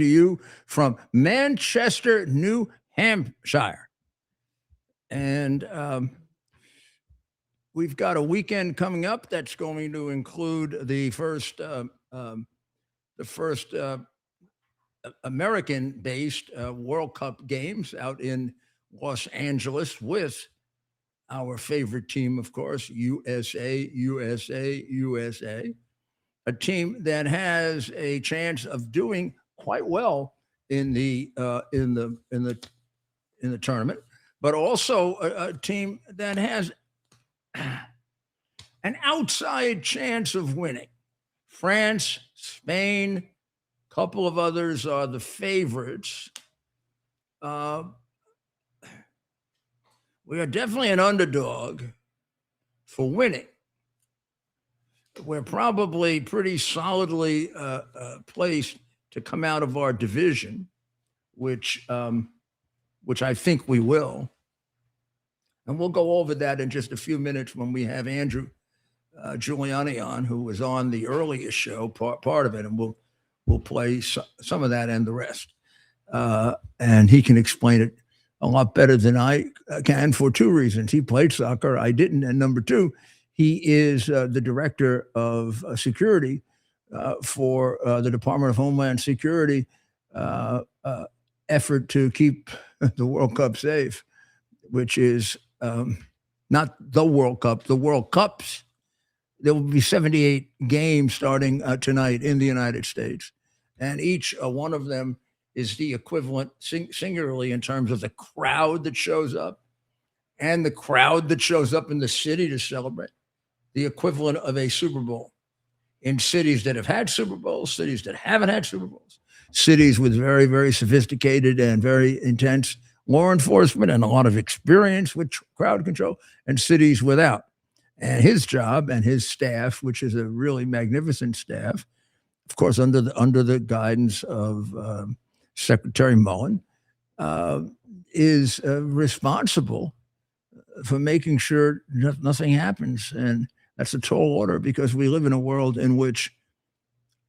to you from Manchester, New Hampshire. And we've got a weekend coming up that's going to include the first American-based World Cup games out in Los Angeles with our favorite team, of course, USA, a team that has a chance of doing quite well in the tournament, but also a team that has an outside chance of winning. France, Spain, a couple of others are the favorites. We are definitely an underdog for winning. We're probably pretty solidly placed to come out of our division, which I think we will. And we'll go over that in just a few minutes when we have Andrew Giuliani on, who was on the earliest show, part of it, and we'll play some of that and the rest. And he can explain it a lot better than I can for two reasons. He played soccer, I didn't. And number two, he is the director of security for the Department of Homeland Security effort to keep the World Cup safe, which is not the World Cup, the World Cups. There will be 78 games starting tonight in the United States. And each one of them is the equivalent singularly in terms of the crowd that shows up and the crowd that shows up in the city to celebrate, the equivalent of a Super Bowl in cities that have had Super Bowls, cities that haven't had Super Bowls, cities with very, very sophisticated and very intense law enforcement and a lot of experience with crowd control, and cities without. And his job and his staff, which is a really magnificent staff, of course, under the guidance of Secretary Mullen, is responsible for making sure nothing happens. And that's a tall order, because we live in a world in which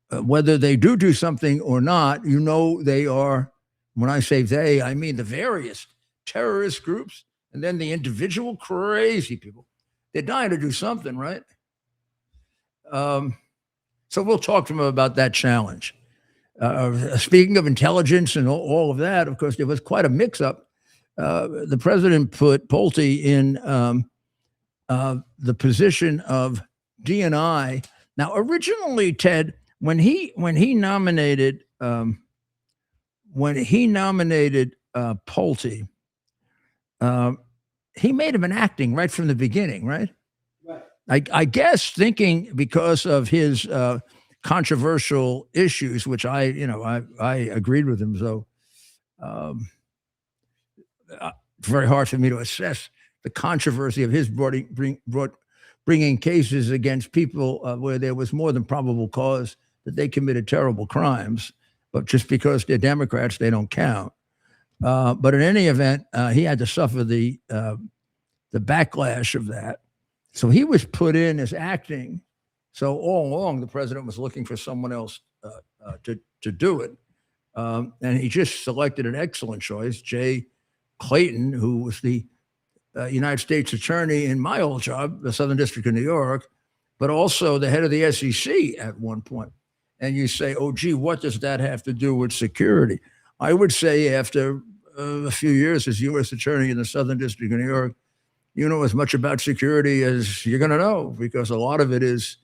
whether they do something or not, they are, when I say they, I mean the various terrorist groups and then the individual crazy people. They're dying to do something, right? So we'll talk to them about that challenge. Speaking of intelligence and all of that, of course, there was quite a mix-up. The president put Pulte in the position of DNI. Now, originally, Ted, when he nominated Pulte, he made him an acting right from the beginning, right? Right. I guess thinking because of his controversial issues, which I agreed with him. So very hard for me to assess the controversy of his bringing cases against people where there was more than probable cause that they committed terrible crimes, but just because they're Democrats, they don't count. But in any event, he had to suffer the backlash of that. So he was put in as acting. So all along, the president was looking for someone else to do it. And he just selected an excellent choice, Jay Clayton, who was the United States attorney in my old job, the Southern District of New York, but also the head of the SEC at one point. And you say, oh, gee, what does that have to do with security? I would say after a few years as U.S. attorney in the Southern District of New York, you know as much about security as you're going to know, because a lot of it is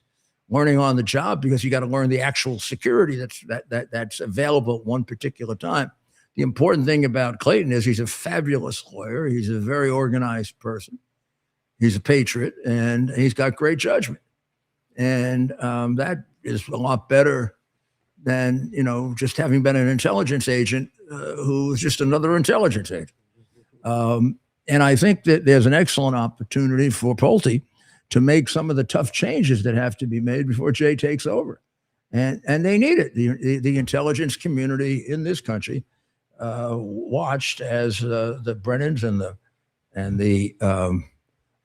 learning on the job, because you got to learn the actual security that's available at one particular time. The important thing about Clayton is he's a fabulous lawyer. He's a very organized person. He's a patriot, and he's got great judgment. And that is a lot better than, just having been an intelligence agent who was just another intelligence agent. And I think that there's an excellent opportunity for Pulte to make some of the tough changes that have to be made before Jay takes over. And they need it. The intelligence community in this country watched as the Brennans and the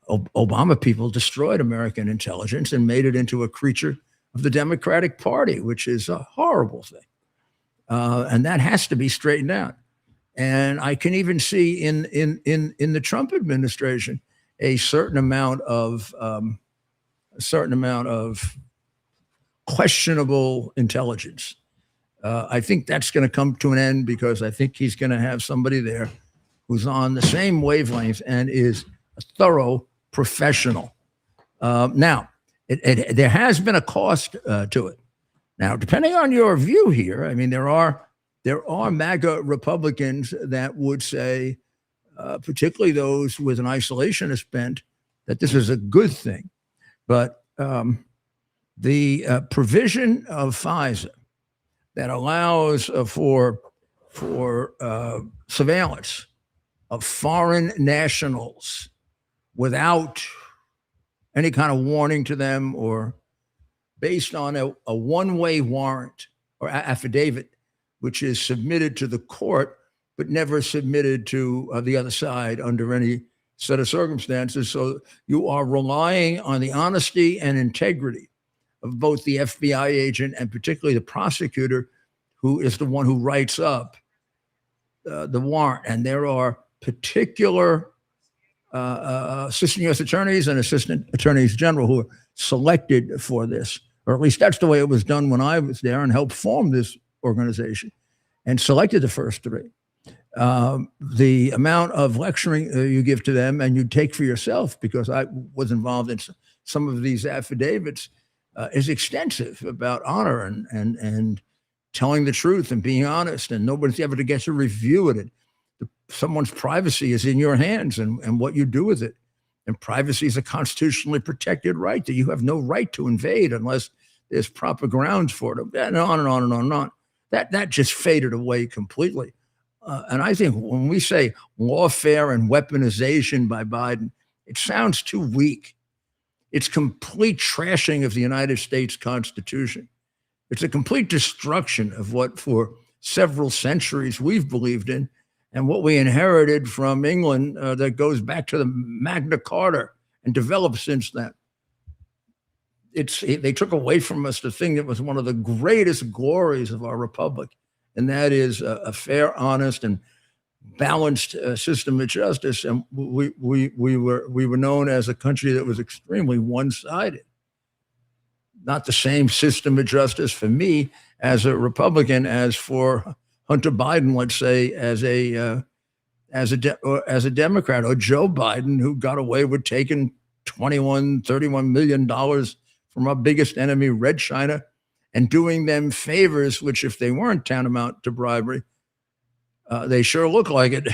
Obama people destroyed American intelligence and made it into a creature of the Democratic Party, which is a horrible thing. and that has to be straightened out. And I can even see in the Trump administration a certain amount of questionable intelligence. I think that's going to come to an end because I think he's going to have somebody there who's on the same wavelength and is a thorough professional. Now, there has been a cost to it. Now, depending on your view here, I mean, there are MAGA Republicans that would say, particularly those with an isolationist bent, that this is a good thing. But the provision of FISA that allows for surveillance of foreign nationals without any kind of warning to them or based on a one-way warrant or affidavit, which is submitted to the court, but never submitted to the other side under any set of circumstances. So you are relying on the honesty and integrity of both the FBI agent and particularly the prosecutor, who is the one who writes up the warrant. And there are particular assistant U.S. attorneys and assistant attorneys general who are selected for this, or at least that's the way it was done when I was there and helped form this organization and selected the first three. The amount of lecturing you give to them and you take for yourself, because I was involved in some of these affidavits, is extensive about honor and telling the truth and being honest, and nobody's ever to get to review it. Someone's privacy is in your hands and what you do with it. And privacy is a constitutionally protected right that you have no right to invade unless there's proper grounds for it. And on and on and on and on. That just faded away completely. And I think when we say lawfare and weaponization by Biden, it sounds too weak. It's complete trashing of the United States Constitution. It's a complete destruction of what for several centuries we've believed in and what we inherited from England that goes back to the Magna Carta and developed since then. They took away from us the thing that was one of the greatest glories of our republic, and that is a fair, honest, and balanced system of justice. And we were known as a country that was extremely one-sided. Not the same system of justice for me as a Republican as for Hunter Biden, let's say, as a Democrat, or Joe Biden, who got away with taking $31 million from our biggest enemy, Red China, and doing them favors, which if they weren't tantamount to bribery, they sure look like it.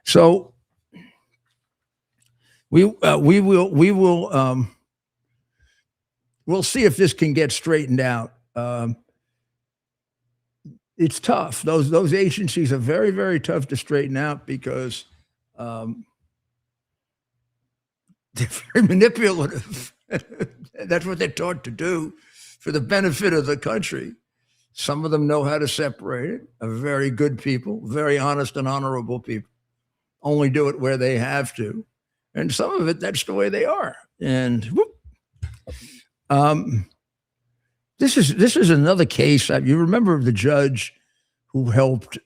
So we'll see if this can get straightened out. It's tough. Those agencies are very, very tough to straighten out because they're very manipulative. That's what they're taught to do for the benefit of the country. Some of them know how to separate it, are very good people, very honest and honorable people, only do it where they have to. And some of it, that's the way they are. And this is another case. You remember the judge who helped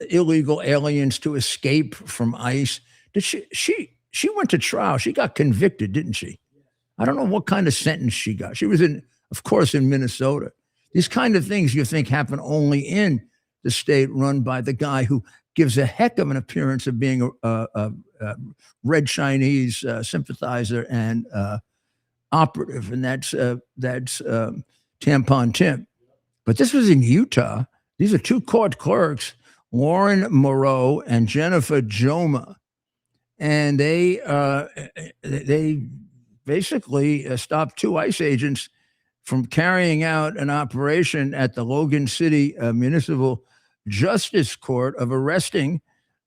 illegal aliens to escape from ICE? Did she went to trial. She got convicted, didn't she? I don't know what kind of sentence she got. She was of course, in Minnesota. These kind of things you think happen only in the state run by the guy who gives a heck of an appearance of being a red Chinese sympathizer and operative, and that's Tampon Tim. But this was in Utah. These are two court clerks, Lauren Moreau and Jennifer Joma, and they basically stopped two ICE agents from carrying out an operation at the Logan City Municipal Justice Court of arresting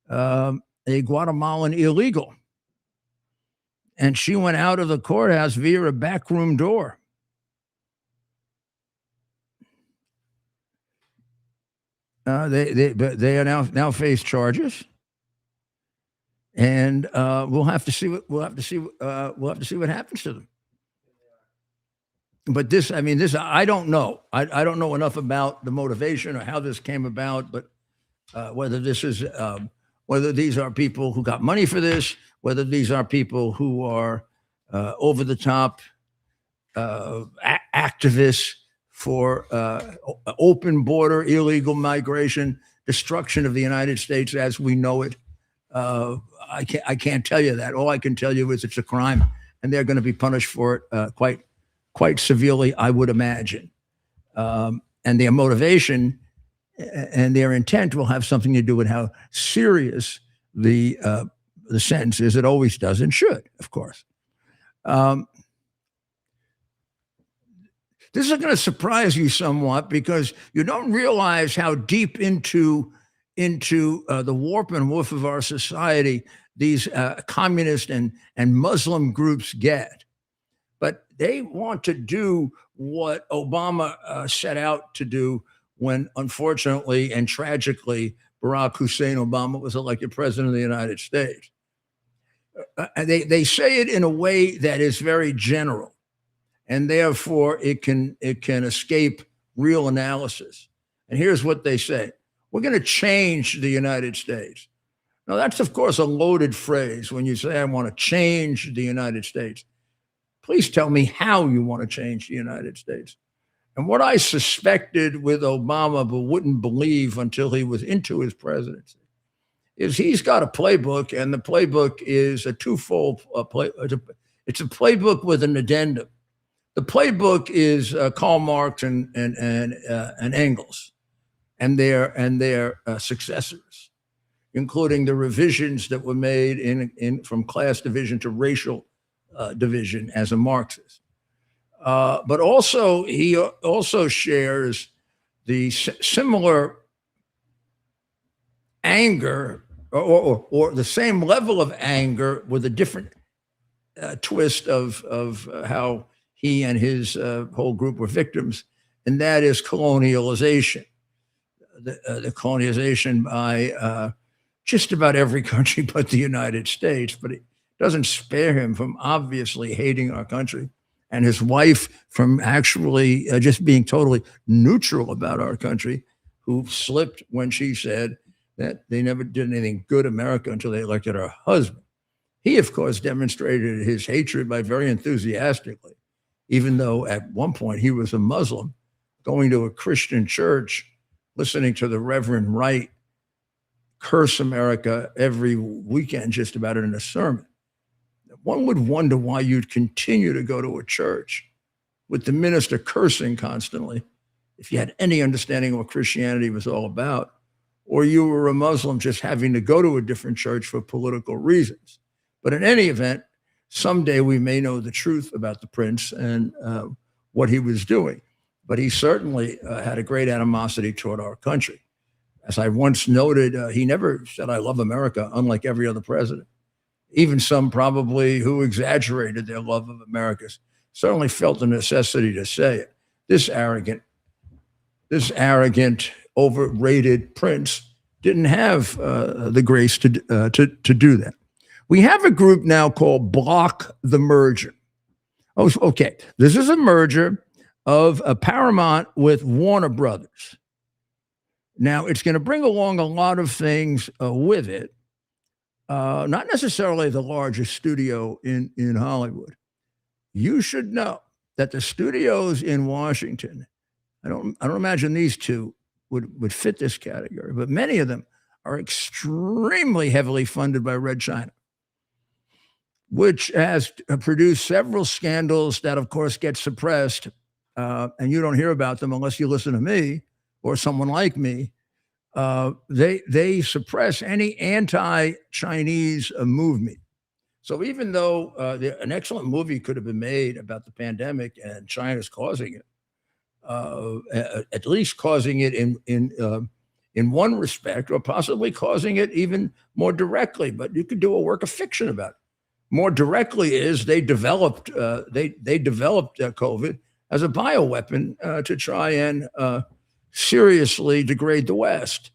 a Guatemalan illegal. And she went out of the courthouse via a backroom door. They are now face charges, and we'll have to see what happens to them. but this, I mean, this, I don't know. I don't know enough about the motivation or how this came about, but whether this is, whether these are people who got money for this, whether these are people who are over the top activists for open border, illegal migration, destruction of the United States as we know it. I can't tell you that. All I can tell you is it's a crime, and they're going to be punished for it quite severely, I would imagine. And their motivation and their intent will have something to do with how serious the sentence is. It always does and should, of course. This is going to surprise you somewhat because you don't realize how deep into the warp and woof of our society these communist and Muslim groups get. But they want to do what Obama set out to do when, unfortunately and tragically, Barack Hussein Obama was elected president of the United States. They say it in a way that is very general, and therefore it can escape real analysis. And here's what they say: we're going to change the United States. Now, that's, of course, a loaded phrase. When you say, I want to change the United States, please tell me how you want to change the United States. And what I suspected with Obama, but wouldn't believe until he was into his presidency, is he's got a playbook, and the playbook is a twofold play. It's a playbook with an addendum. The playbook is Karl Marx and Engels and their successors, including the revisions that were made from class division to racial division as a Marxist. But also, he also shares the similar anger or the same level of anger with a different twist of how he and his whole group were victims, and that is colonialization. The colonization by just about every country but the United States, but it doesn't spare him from obviously hating our country, and his wife from actually just being totally neutral about our country, who slipped when she said that they never did anything good America until they elected her husband. He, of course, demonstrated his hatred by very enthusiastically, even though at one point he was a Muslim, going to a Christian church, listening to the Reverend Wright curse America every weekend, just about in a sermon. One would wonder why you'd continue to go to a church with the minister cursing constantly if you had any understanding of what Christianity was all about, or you were a Muslim just having to go to a different church for political reasons. But in any event, someday we may know the truth about the prince and what he was doing. But he certainly had a great animosity toward our country. As I once noted, he never said, I love America, unlike every other president. Even some probably who exaggerated their love of America certainly felt the necessity to say it. This arrogant, overrated prince didn't have the grace to do that. We have a group now called Block the Merger. Oh, okay. This is a merger of Paramount with Warner Brothers. Now, it's going to bring along a lot of things with it. Not necessarily the largest studio in Hollywood. You should know that the studios in Washington, I don't imagine these two would fit this category, but many of them are extremely heavily funded by Red China, which has produced several scandals that, of course, get suppressed, and you don't hear about them unless you listen to me or someone like me. They suppress any anti-Chinese movement. So even though an excellent movie could have been made about the pandemic and China's causing it, at least causing it in one respect, or possibly causing it even more directly, but you could do a work of fiction about it. More directly is they developed COVID as a bioweapon to try and seriously degrade the West.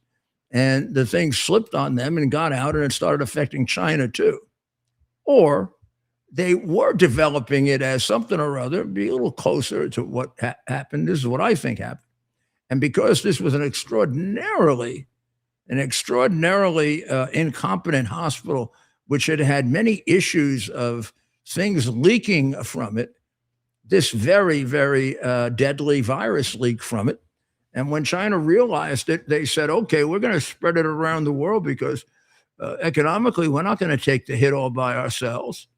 And the thing slipped on them and got out, and it started affecting China too. Or they were developing it as something or other, be a little closer to what happened. This is what I think happened. And because this was an extraordinarily incompetent hospital, which had had many issues of things leaking from it, this very, very deadly virus leaked from it. And when China realized it, they said, okay, we're going to spread it around the world because economically, we're not going to take the hit all by ourselves.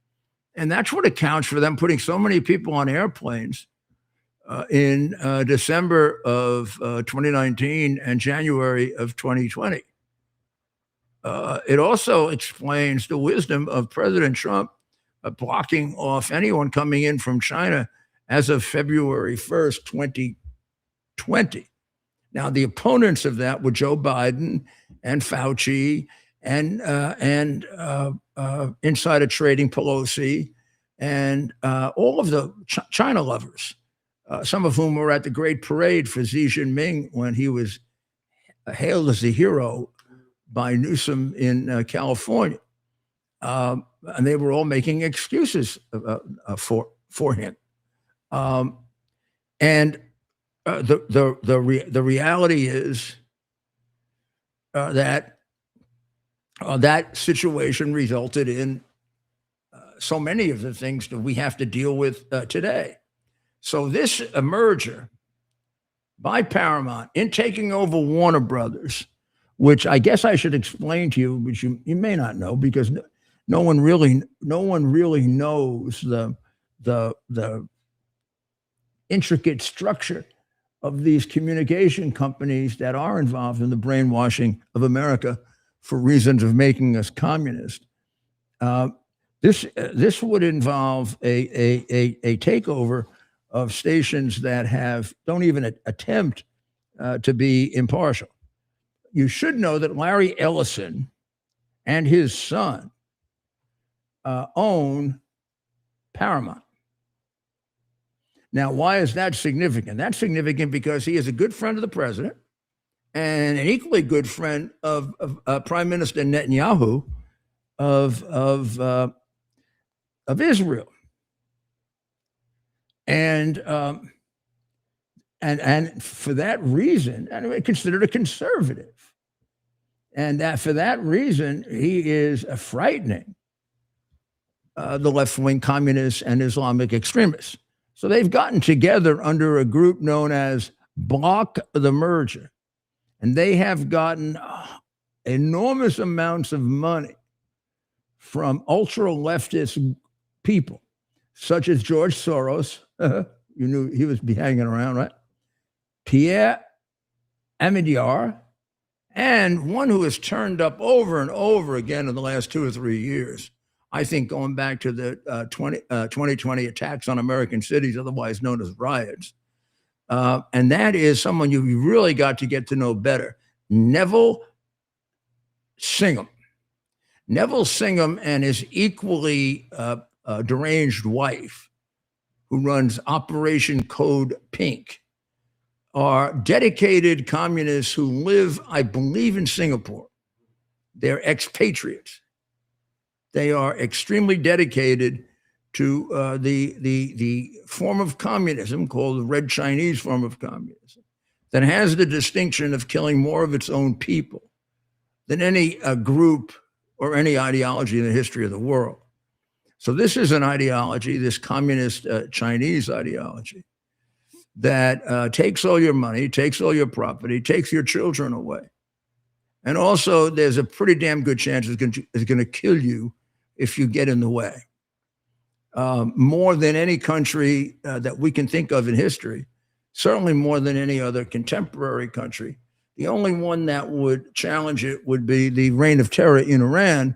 And that's what accounts for them putting so many people on airplanes in December of 2019 and January of 2020. It also explains the wisdom of President Trump blocking off anyone coming in from China as of February 1st, 2020. Now, the opponents of that were Joe Biden and Fauci and insider trading Pelosi and all of the China lovers, some of whom were at the Great Parade for Xi Jinping when he was hailed as a hero by Newsom in California. And they were all making excuses for him. And the reality is that that situation resulted in so many of the things that we have to deal with today. So this merger by Paramount in taking over Warner Brothers, which I guess I should explain to you, which you may not know because no one really knows the intricate structure of these communication companies that are involved in the brainwashing of America for reasons of making us communist. This would involve a takeover of stations that don't even attempt to be impartial. You should know that Larry Ellison and his son own Paramount. Now, why is that significant? That's significant because he is a good friend of the president and an equally good friend of Prime Minister Netanyahu of Israel, and for that reason, and considered a conservative, and that for that reason he is frightening the left-wing communists and Islamic extremists. So they've gotten together under a group known as Block the Merger, and they have gotten enormous amounts of money from ultra-leftist people, such as George Soros. You knew he was hanging around, right? Pierre Amidyar, and one who has turned up over and over again in the last 2 or 3 years, I think going back to the 2020 attacks on American cities, otherwise known as riots. And that is someone you really got to get to know better, Neville Singham. Neville Singham and his equally deranged wife, who runs Operation Code Pink, are dedicated communists who live, I believe, in Singapore. They're expatriates. They are extremely dedicated to the form of communism called the Red Chinese form of communism that has the distinction of killing more of its own people than any group or any ideology in the history of the world. So this is an ideology, this communist Chinese ideology, that takes all your money, takes all your property, takes your children away. And also there's a pretty damn good chance it's going to kill you if you get in the way. More than any country that we can think of in history, certainly more than any other contemporary country. The only one that would challenge it would be the reign of terror in Iran,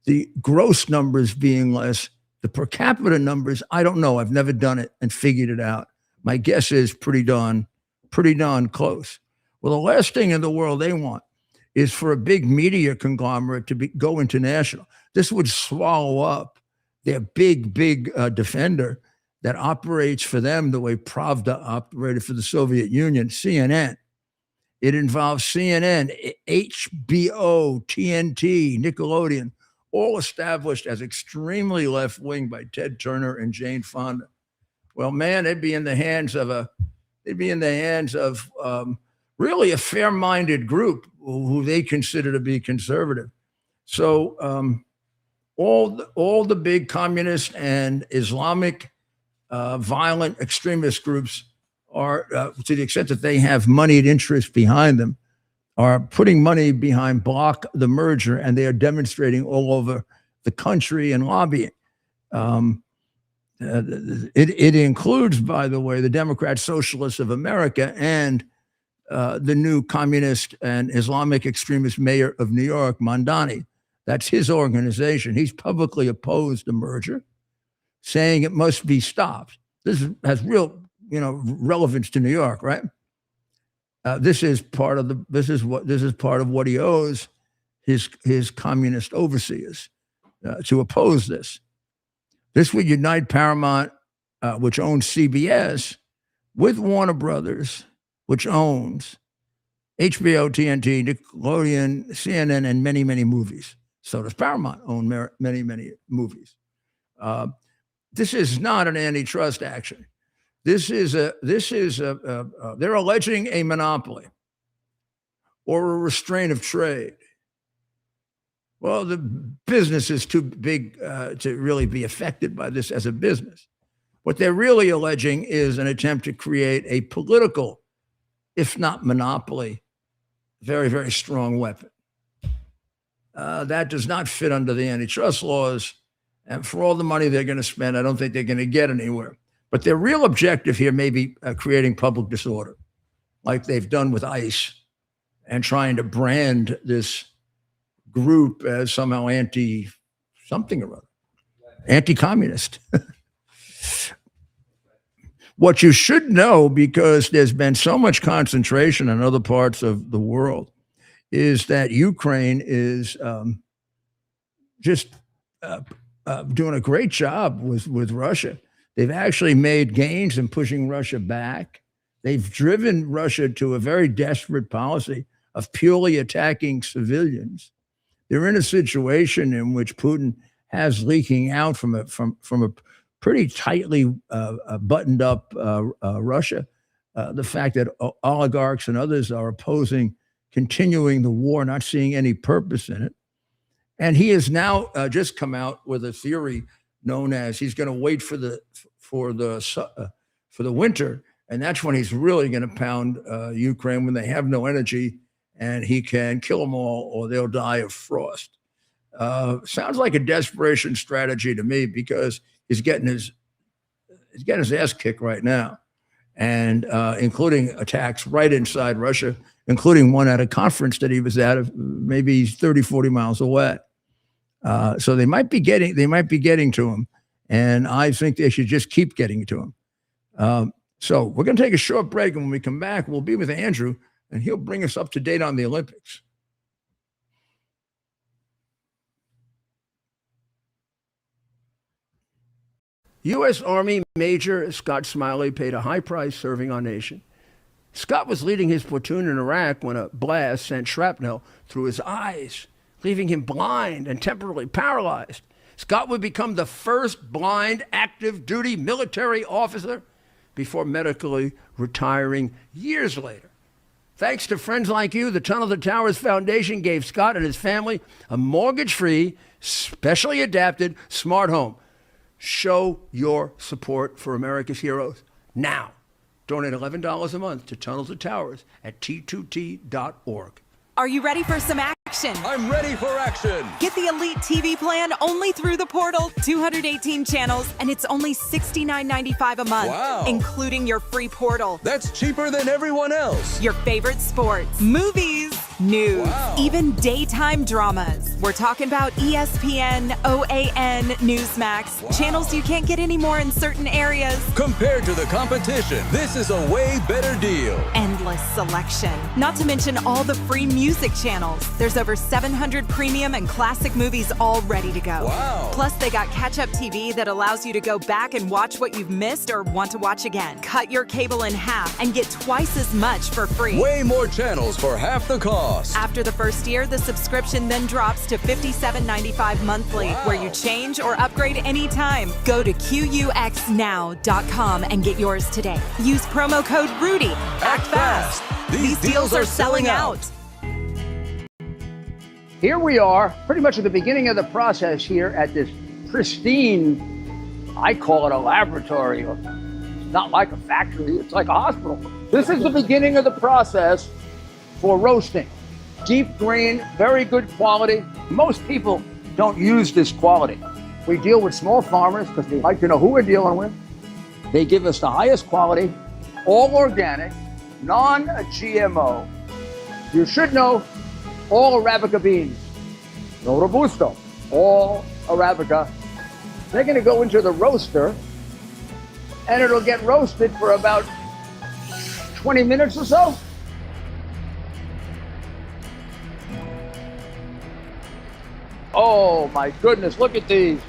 the gross numbers being less, the per capita numbers, I don't know. I've never done it and figured it out. My guess is pretty darn close. Well, the last thing in the world they want is for a big media conglomerate to go international. This would swallow up their big defender that operates for them the way Pravda operated for the Soviet Union, CNN. It involves CNN, HBO, TNT, Nickelodeon, all established as extremely left-wing by Ted Turner and Jane Fonda. Well, man, they'd be in the hands of really a fair-minded group who they consider to be conservative. So all the big communist and Islamic violent extremist groups are, to the extent that they have moneyed interest behind them, are putting money behind block the merger, and they are demonstrating all over the country and lobbying. It includes, by the way, the Democrat Socialists of America and the new communist and Islamic extremist mayor of New York, Mamdani. That's his organization. He's publicly opposed the merger, saying it must be stopped. This has real, relevance to New York, right? This is part of what he owes his communist overseers to oppose this. This would unite Paramount, which owns CBS, with Warner Brothers, which owns HBO, TNT, Nickelodeon, CNN, and many, many movies. So does Paramount own many, many movies. This is not an antitrust action. They're alleging a monopoly or a restraint of trade. Well, the business is too big to really be affected by this as a business. What they're really alleging is an attempt to create a political, if not monopoly, very, very strong weapon. That does not fit under the antitrust laws. And for all the money they're going to spend, I don't think they're going to get anywhere. But their real objective here may be creating public disorder, like they've done with ICE, and trying to brand this group as somehow anti-something or other, anti-communist. What you should know, because there's been so much concentration in other parts of the world, is that Ukraine is just doing a great job with Russia. They've actually made gains in pushing Russia back. They've driven Russia to a very desperate policy of purely attacking civilians. They're in a situation in which Putin has leaking out from a pretty tightly buttoned up Russia. The fact that oligarchs and others are opposing continuing the war, not seeing any purpose in it. And he has now just come out with a theory known as he's going to wait for the winter, and that's when he's really going to pound Ukraine, when they have no energy, and he can kill them all, or they'll die of frost. Sounds like a desperation strategy to me, because he's getting his ass kicked right now, and including attacks right inside Russia, including one at a conference that he was at, of maybe 30, 40 miles away. So they might be getting to him, and I think they should just keep getting to him. So we're going to take a short break, and when we come back, we'll be with Andrew, and he'll bring us up to date on the Olympics. U.S. Army Major Scott Smiley paid a high price serving our nation. Scott was leading his platoon in Iraq when a blast sent shrapnel through his eyes, leaving him blind and temporarily paralyzed. Scott would become the first blind active duty military officer before medically retiring years later. Thanks to friends like you, the Tunnel to Towers Foundation gave Scott and his family a mortgage-free, specially adapted smart home. Show your support for America's heroes now. Donate $11 a month to Tunnel to Towers at T2T.org. Are you ready for some action? I'm ready for action. Get the Elite TV plan only through the portal. 218 channels, and it's only $69.95 a month. Wow. Including your free portal. That's cheaper than everyone else. Your favorite sports, movies, news, wow, even daytime dramas. We're talking about ESPN, OAN, Newsmax, wow, channels you can't get anymore in certain areas. Compared to the competition, this is a way better deal. Endless selection. Not to mention all the free music channels. There's over 700 premium and classic movies all ready to go. Wow. Plus, they got catch-up TV that allows you to go back and watch what you've missed or want to watch again. Cut your cable in half and get twice as much for free. Way more channels for half the cost. cost. After the first year, the subscription then drops to $57.95 monthly, where you change or upgrade anytime. Go to QUXNow.com and get yours today. Use promo code RUDY. Act fast. These deals are selling out. Here we are, pretty much at the beginning of the process here at this pristine, I call it a laboratory. It's not like a factory, it's like a hospital. This is the beginning of the process for roasting. Deep grain, very good quality. Most people don't use this quality. We deal with small farmers because we like to know who we're dealing with. They give us the highest quality, all organic, non-GMO. You should know all Arabica beans, no Robusto, all Arabica. They're gonna go into the roaster and it'll get roasted for about 20 minutes or so. Oh my goodness, look at these.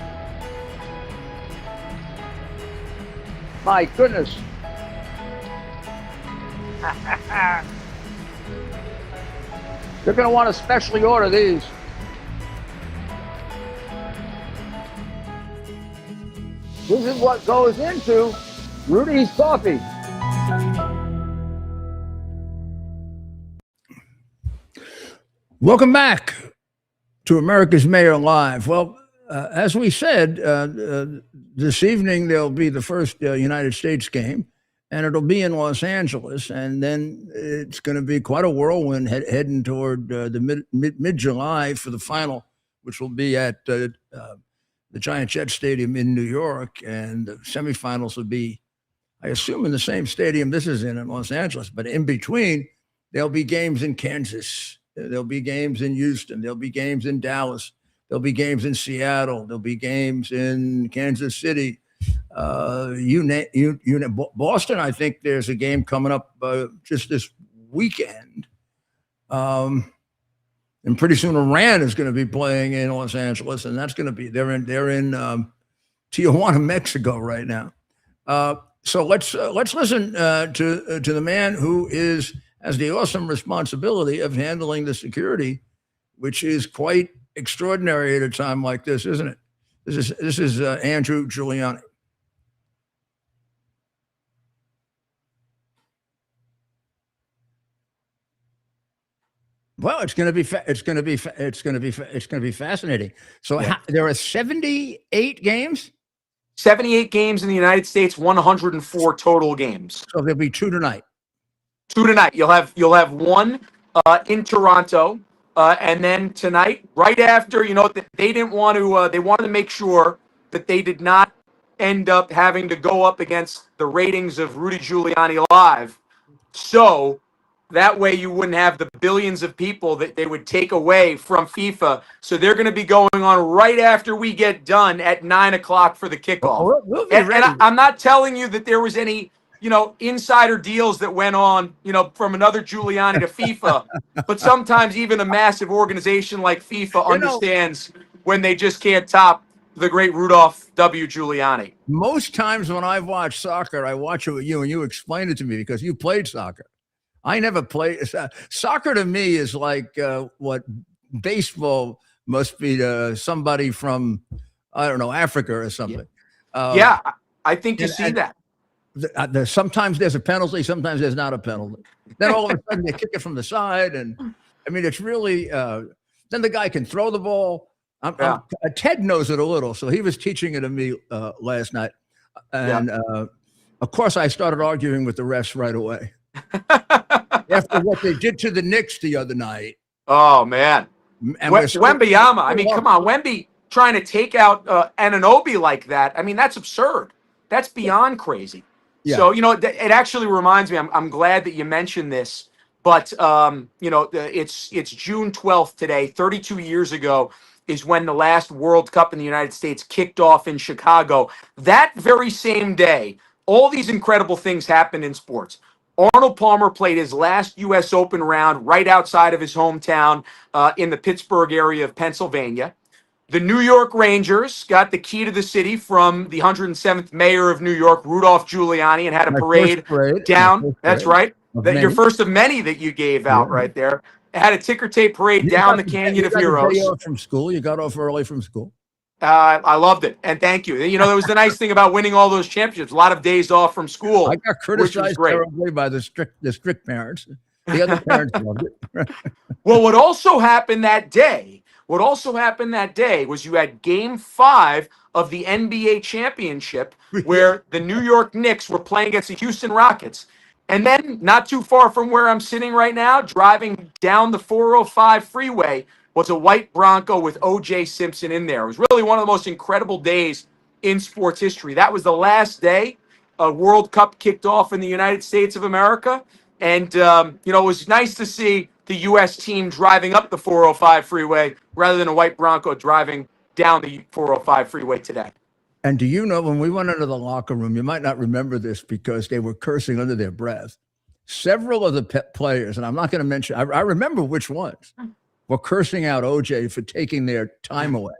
My goodness. You're going to want to specially order these. This is what goes into Rudy's coffee. Welcome back to America's Mayor Live. Well, as we said, this evening there'll be the first United States game, and it'll be in Los Angeles, and then it's going to be quite a whirlwind heading toward the mid-July for the final, which will be at the Giant Jet Stadium in New York, and the semifinals will be, I assume, in the same stadium this is in Los Angeles, but in between, there'll be games in Kansas, there'll be games in Houston, there'll be games in Dallas, there'll be games in Seattle, there'll be games in Kansas City. Boston, I think there's a game coming up just this weekend. And pretty soon Iran is going to be playing in Los Angeles, and that's going to be they're in Tijuana, Mexico right now. So let's listen to the man who has the awesome responsibility of handling the security, which is quite extraordinary at a time like this, isn't it? This is Andrew Giuliani. Well, it's going to be fascinating. So Yeah. there are 78 games. 78 games in the United States, 104 total games. So there'll be 2 tonight. 2 tonight. You'll have one in Toronto, and then tonight, right after, they didn't want to. They wanted to make sure that they did not end up having to go up against the ratings of Rudy Giuliani Live. So that way you wouldn't have the billions of people that they would take away from FIFA. So they're going to be going on right after we get done at 9 o'clock for the kickoff. We'll be And ready. I'm not telling you that there was any, insider deals that went on, from another Giuliani to FIFA. But sometimes even a massive organization like FIFA understands when they just can't top the great Rudolph W. Giuliani. Most times when I've watched soccer, I watch it with you and you explain it to me because you played soccer. I never played. Soccer to me is like what baseball must be to somebody from, I don't know, Africa or something. Yeah, I think you see that. Sometimes there's a penalty, sometimes there's not a penalty. Then all of a sudden they kick it from the side. And I mean, it's really, then the guy can throw the ball. Ted knows it a little. So he was teaching it to me last night. And of course, I started arguing with the refs right away. After what they did to the Knicks the other night. Oh, man. And Wembyama. I mean, come on. Wemby trying to take out Anunoby like that. I mean, that's absurd. That's beyond crazy. Yeah. So, it actually reminds me, I'm glad that you mentioned this, but, it's June 12th today, 32 years ago is when the last World Cup in the United States kicked off in Chicago. That very same day, all these incredible things happened in sports. Arnold Palmer played his last U.S. Open round right outside of his hometown in the Pittsburgh area of Pennsylvania. The New York Rangers got the key to the city from the 107th mayor of New York, Rudolph Giuliani, and had a parade down. That's right. Your first of many that you gave out right there. had a ticker tape parade down the Canyon of You got the day Heroes. off from school. You got off early from school. I loved it, and thank you. You know, that was the nice thing about winning all those championships. A lot of days off from school, I got which was criticized great. terribly by the strict parents. The other parents loved it. Well, what also happened that day was you had Game 5 of the NBA championship where the New York Knicks were playing against the Houston Rockets. And then, not too far from where I'm sitting right now, driving down the 405 freeway, was a white Bronco with O.J. Simpson in there. It was really one of the most incredible days in sports history. That was the last day a World Cup kicked off in the United States of America. And, you know, it was nice to see the U.S. team driving up the 405 freeway rather than a white Bronco driving down the 405 freeway today. And do you know, when we went into the locker room, you might not remember this because they were cursing under their breath. Several of the players, and I'm not going to mention, I remember which ones, were cursing out OJ for taking their time away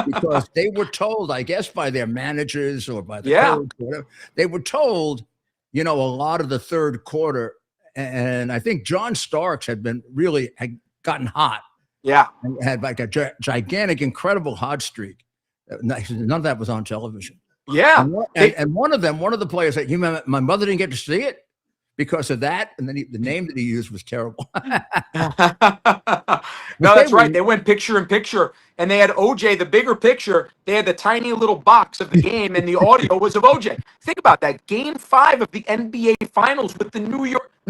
because they were told, I guess, by their managers or by the coach, or whatever, they were told, you know, a lot of the third quarter. And I think John Starks had gotten hot. Yeah. And had like a gigantic, incredible hot streak. None of that was on television. Yeah. And one of the players said, my mother didn't get to see it because of that. And then the name that he used was terrible. No, that's right. They went picture in picture, and they had OJ, the bigger picture. They had the tiny little box of the game, and the audio was of OJ. Think about that. Game 5 of the NBA Finals with the New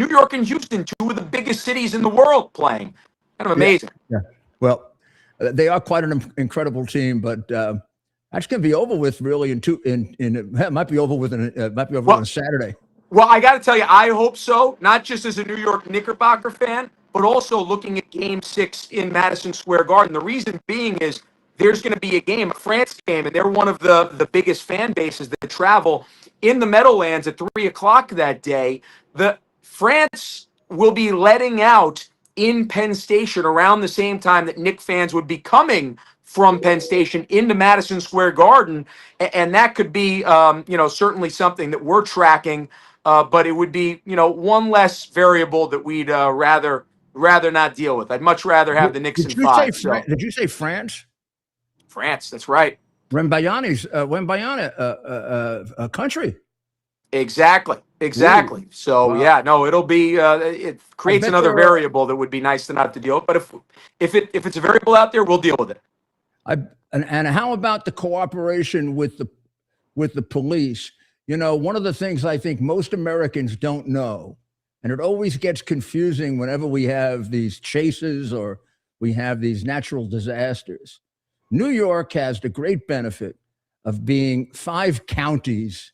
York and Houston, two of the biggest cities in the world, playing. Kind of amazing. Yeah. Well, they are quite an incredible team, but that's going to be over with really it might be over with on Saturday. Well, I got to tell you, I hope so. Not just as a New York Knickerbocker fan, but also looking at Game 6 in Madison Square Garden. The reason being is there's going to be a France game, and they're one of the biggest fan bases that travel in the Meadowlands at 3 o'clock that day. The France will be letting out in Penn Station around the same time that Knick fans would be coming from Penn Station into Madison Square Garden, and that could be, you know, certainly something that we're tracking. But it would be, you know, one less variable that we'd rather not deal with. I'd much rather have the Knicks in 5. Did you say France? France, that's right. Wembayani's country. Exactly. Ooh. So Wow. yeah, no, it'll be it creates another variable that would be nice to not have to deal with. But if it's a variable out there, we'll deal with it. And how about the cooperation with the police? You know, one of the things I think most Americans don't know, and it always gets confusing whenever we have these chases or we have these natural disasters. New York has the great benefit of being 5 counties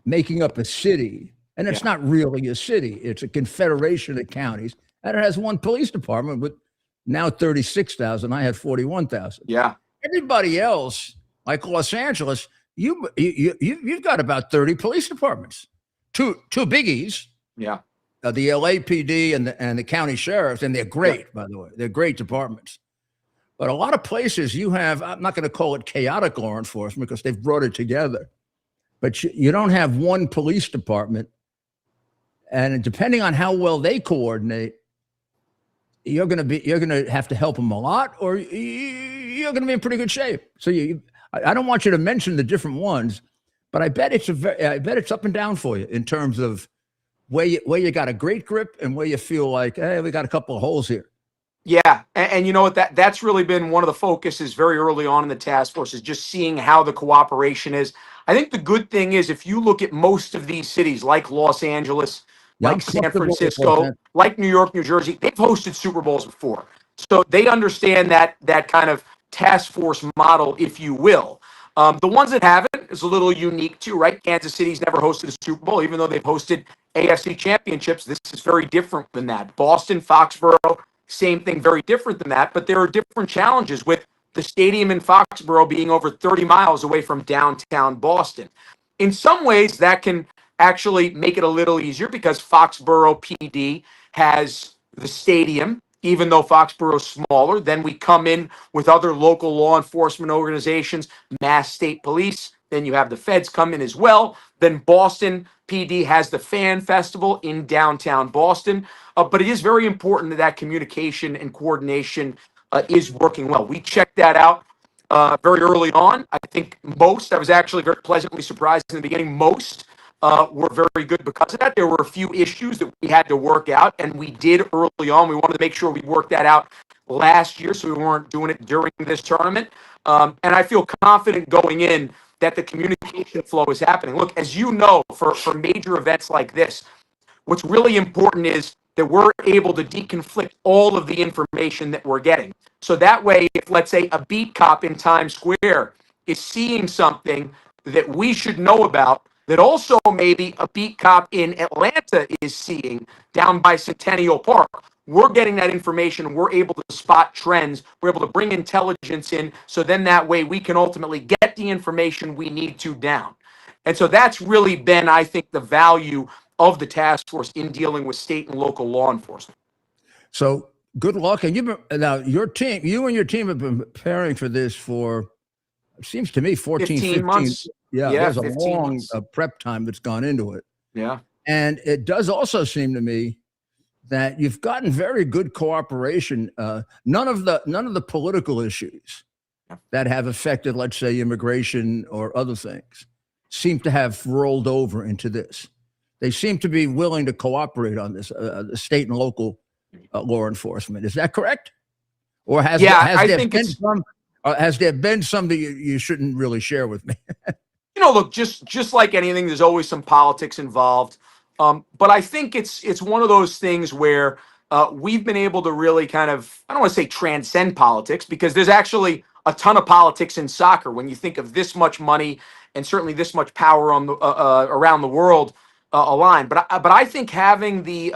making up a city. And it's not really a city. It's a confederation of counties. And it has one police department with now 36,000. I had 41,000. Yeah. Everybody else, like Los Angeles, you've got about 30 police departments, two biggies. Yeah. The LAPD and the county sheriffs, and they're great, by the way. They're great departments. But a lot of places you have, I'm not going to call it chaotic law enforcement because they've brought it together, but you don't have one police department. And depending on how well they coordinate, you're going to have to help them a lot, or you're going to be in pretty good shape. So I don't want you to mention the different ones, but I bet it's up and down for you in terms of where you got a great grip and where you feel like, hey, we got a couple of holes here. Yeah, and you know what? That's really been one of the focuses very early on in the task force, is just seeing how the cooperation is. I think the good thing is, if you look at most of these cities like Los Angeles, like San Francisco, like New York, New Jersey, they've hosted Super Bowls before. So they understand that kind of task force model, if you will. The ones that haven't is a little unique too, right? Kansas City's never hosted a Super Bowl, even though they've hosted AFC championships. This is very different than that. Boston, Foxborough, same thing, very different than that. But there are different challenges with the stadium in Foxborough being over 30 miles away from downtown Boston. In some ways, that can actually make it a little easier because Foxborough PD has the stadium, even though Foxborough is smaller. Then we come in with other local law enforcement organizations, Mass State Police. Then you have the feds come in as well. Then Boston PD has the Fan Festival in downtown Boston. But it is very important that that communication and coordination is working well. We checked that out very early on. I think I was actually very pleasantly surprised in the beginning. Most were very good because of that. There were a few issues that we had to work out, and we did early on. We wanted to make sure we worked that out last year so we weren't doing it during this tournament. And I feel confident going in that the communication flow is happening. Look, as you know, for major events like this, what's really important is that we're able to deconflict all of the information that we're getting. So that way, if let's say a beat cop in Times Square is seeing something that we should know about, that also maybe a beat cop in Atlanta is seeing down by Centennial Park, we're getting that information and we're able to spot trends. We're able to bring intelligence in. So then that way we can ultimately get the information we need to down. And so that's really been, I think, the value of the task force in dealing with state and local law enforcement. So good luck. And now your team, you and your team have been preparing for this for, it seems to me, 15 months. Yeah, there's a 15 long months. Prep time that's gone into it. Yeah. And it does also seem to me that you've gotten very good cooperation. None of the political issues that have affected, let's say, immigration or other things seem to have rolled over into this. They seem to be willing to cooperate on this, the state and local law enforcement. Is that correct? Or has there been some that you shouldn't really share with me? Look, just like anything, there's always some politics involved. But I think it's one of those things where we've been able to really kind of, I don't want to say transcend politics, because there's actually a ton of politics in soccer when you think of this much money and certainly this much power on the around the world aligned. But I think having the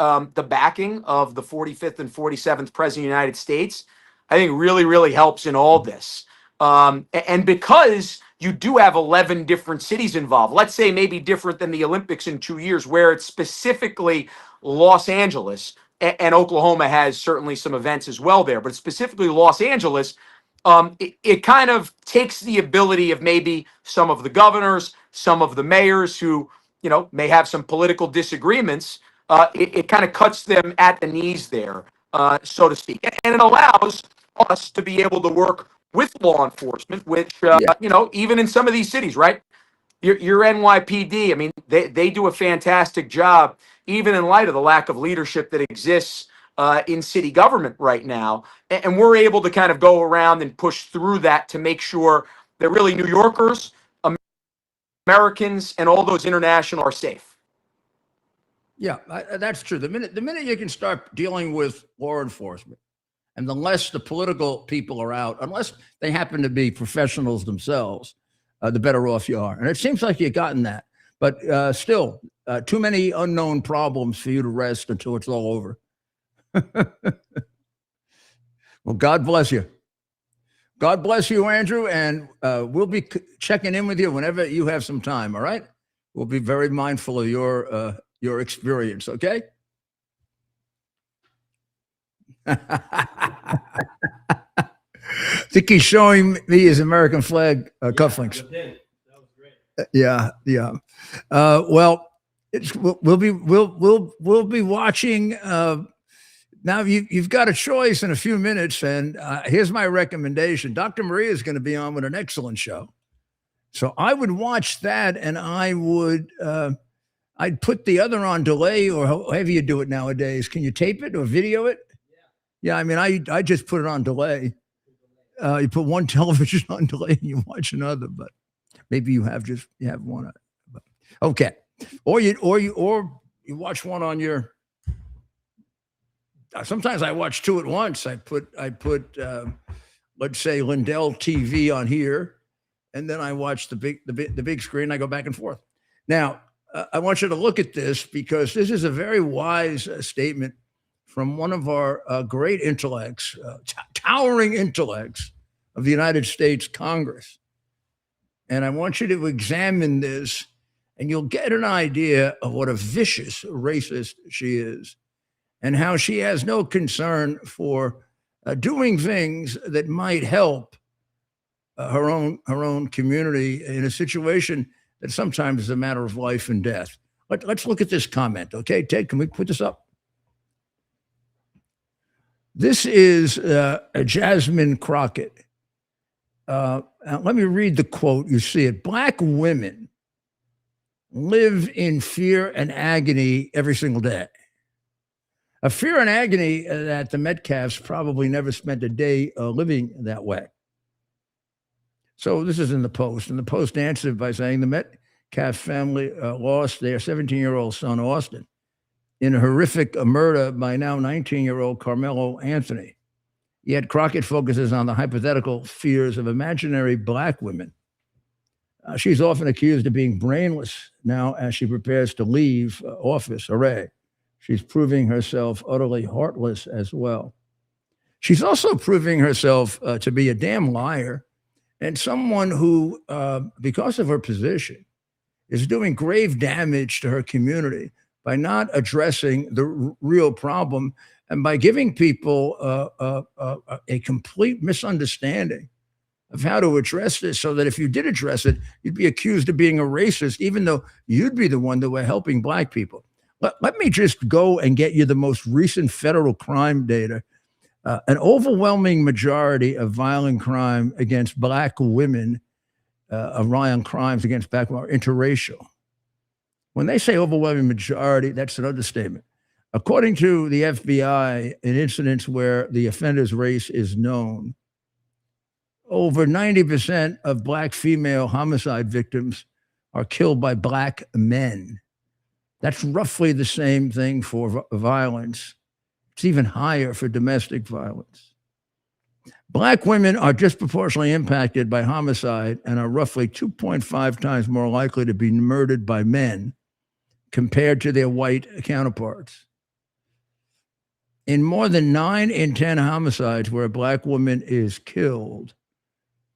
backing of the 45th and 47th President of the United States, I think really helps in all this. And because you do have 11 different cities involved, let's say maybe different than the Olympics in 2 years, where it's specifically Los Angeles, and Oklahoma has certainly some events as well there, but specifically Los Angeles, it kind of takes the ability of maybe some of the governors, some of the mayors who, may have some political disagreements. It kind of cuts them at the knees there, so to speak. And it allows us to be able to work with law enforcement, which, even in some of these cities, right? Your NYPD, I mean, they do a fantastic job, even in light of the lack of leadership that exists in city government right now. And we're able to kind of go around and push through that to make sure that really New Yorkers, Americans, and all those international are safe. Yeah, that's true. The minute you can start dealing with law enforcement, and the less the political people are out, unless they happen to be professionals themselves, the better off you are. And it seems like you've gotten that. But still, too many unknown problems for you to rest until it's all over. Well, God bless you. God bless you, Andrew. And we'll be checking in with you whenever you have some time, all right? We'll be very mindful of your experience, okay? I think he's showing me his American flag cufflinks. That was great. Yeah. Well, we'll be watching. Now you've got a choice in a few minutes, and here's my recommendation. Dr. Maria is going to be on with an excellent show, so I would watch that, and I'd put the other on delay, or however you do it nowadays. Can you tape it or video it? Yeah, I mean, I just put it on delay. You put one television on delay and you watch another, but maybe you have one. Okay, or you watch one on your. Sometimes I watch two at once. I put let's say Lindell TV on here, and then I watch the big screen. I go back and forth. Now I want you to look at this, because this is a very wise statement from one of our great intellects, towering intellects of the United States Congress. And I want you to examine this, and you'll get an idea of what a vicious racist she is, and how she has no concern for doing things that might help her own community in a situation that sometimes is a matter of life and death. Let's look at this comment. Okay, Ted, can we put this up? This is Jasmine Crockett. Let me read the quote. You see it. Black women live in fear and agony every single day. A fear and agony that the Metcalfs probably never spent a day living that way. So this is in the Post. And the Post answered by saying the Metcalf family lost their 17-year-old son, Austin, in a horrific murder by now 19-year-old Carmelo Anthony. Yet Crockett focuses on the hypothetical fears of imaginary black women. She's often accused of being brainless now as she prepares to leave office. Hooray. She's proving herself utterly heartless as well. She's also proving herself to be a damn liar and someone who, because of her position, is doing grave damage to her community by not addressing the real problem and by giving people a complete misunderstanding of how to address this, so that if you did address it, you'd be accused of being a racist, even though you'd be the one that were helping black people. Let me just go and get you the most recent federal crime data. An overwhelming majority of violent crime against black women, violent crimes against black women, are interracial. When they say overwhelming majority, that's an understatement. According to the FBI, in incidents where the offender's race is known, over 90% of black female homicide victims are killed by black men. That's roughly the same thing for violence. It's even higher for domestic violence. Black women are disproportionately impacted by homicide and are roughly 2.5 times more likely to be murdered by men compared to their white counterparts. In more than 9 in 10 homicides where a black woman is killed,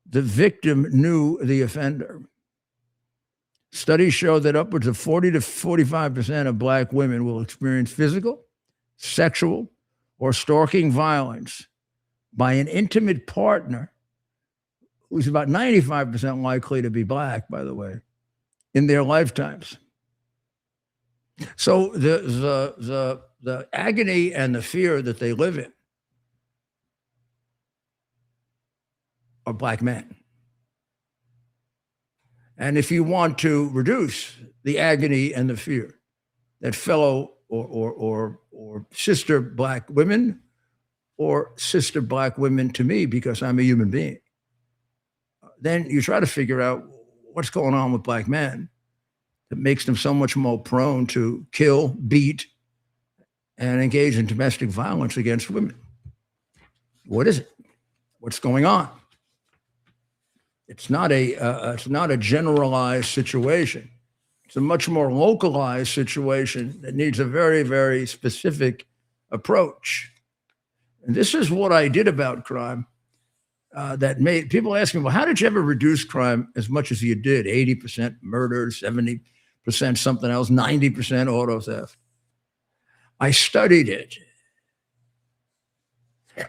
the victim knew the offender. Studies show that upwards of 40 to 45% of black women will experience physical, sexual, or stalking violence by an intimate partner who's about 95% likely to be black, by the way, in their lifetimes. So the agony and the fear that they live in are black men. And if you want to reduce the agony and the fear that fellow or sister black women or sister black women to me, because I'm a human being, then you try to figure out what's going on with black men that makes them so much more prone to kill, beat, and engage in domestic violence against women. What is it? What's going on? It's not a generalized situation. It's a much more localized situation that needs a very, very specific approach. And this is what I did about crime that made people ask me, well, how did you ever reduce crime as much as you did? 80% murder, 70% something else, 90% auto theft. I studied it.